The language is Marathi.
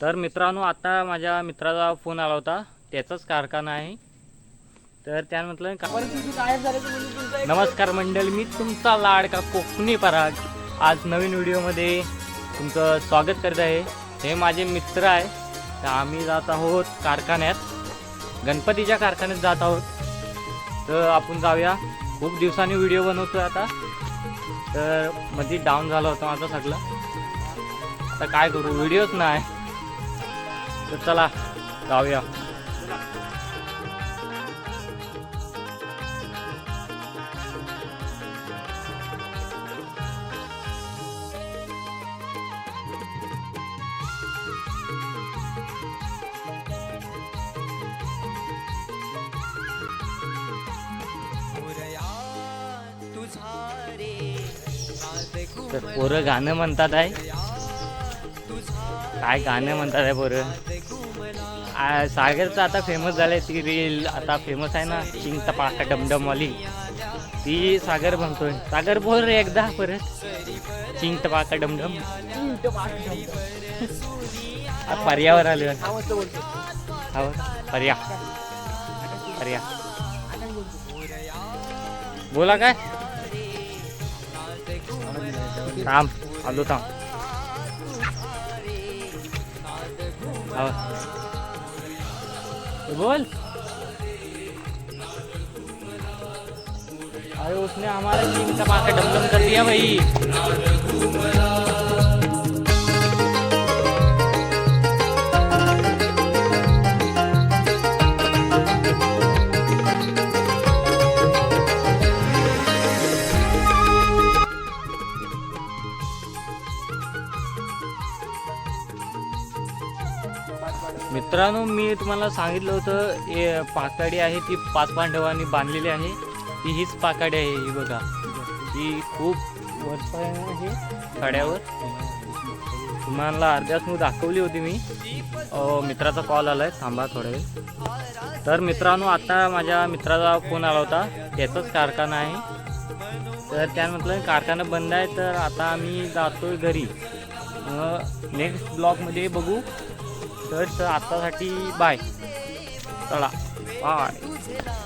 तर मित्रांनो, आता माझ्या मित्राचा फोन आला होता, त्याचाच कारखाना आहे. तर त्याने म्हटलं नमस्कार मंडळी, मी तुमचा लाडका कोकणी पराग आज नवीन व्हिडिओमध्ये तुमचं स्वागत करत आहे. हे माझे मित्र आहे. तर आम्ही जात आहोत कारखान्यात, गणपतीच्या कारखान्यात जात आहोत. तर आपण जाऊया. खूप दिवसांनी व्हिडिओ बनवतोय आता, तर मध्ये डाऊन झाला होता माझा सगळं. आता काय करू, व्हिडिओच नाही. तर चला जाऊया. तर पोरं गाणं म्हणतात आहे. काय गाणं म्हणतात आहे पोरं. सागरचं आता फेमस झालंय, ती रील आता फेमस आहे ना, चिंग टपाका डमडमवाली, ती सागर म्हणतोय. सागर बोल रे एकदा परत, चिंग टपाका डमडम. पर्यावर आले, पर्या पर्या बोला काय. थांब आलो, थांब. बोल. अरे उसने हमारा चिंग टपाका डमडम कर दिया भाई. मित्रांनो, मी तुम्हाला सांगितलं होतं पाकाडी आहे ती 5 पांडवांनी बांधलेली आहे. ती हीच पाकाडी आहे. ही बघा, ती खूप वर्ष आहे कड्यावर. तुम्हाला अर्ध्यात दाखवली होती मी. मित्राचा कॉल आलाय, थांबा थोडा वेळ. तर मित्रांनो, आता माझ्या मित्राचा फोन आला होता, त्याचाच कारखाना आहे. तर त्याने म्हटलं कारखाना बंद आहे, तर आता आम्ही जातोय घरी. नेक्स्ट ब्लॉगमध्ये बघू. तर आतासाठी बाय. चला बाय.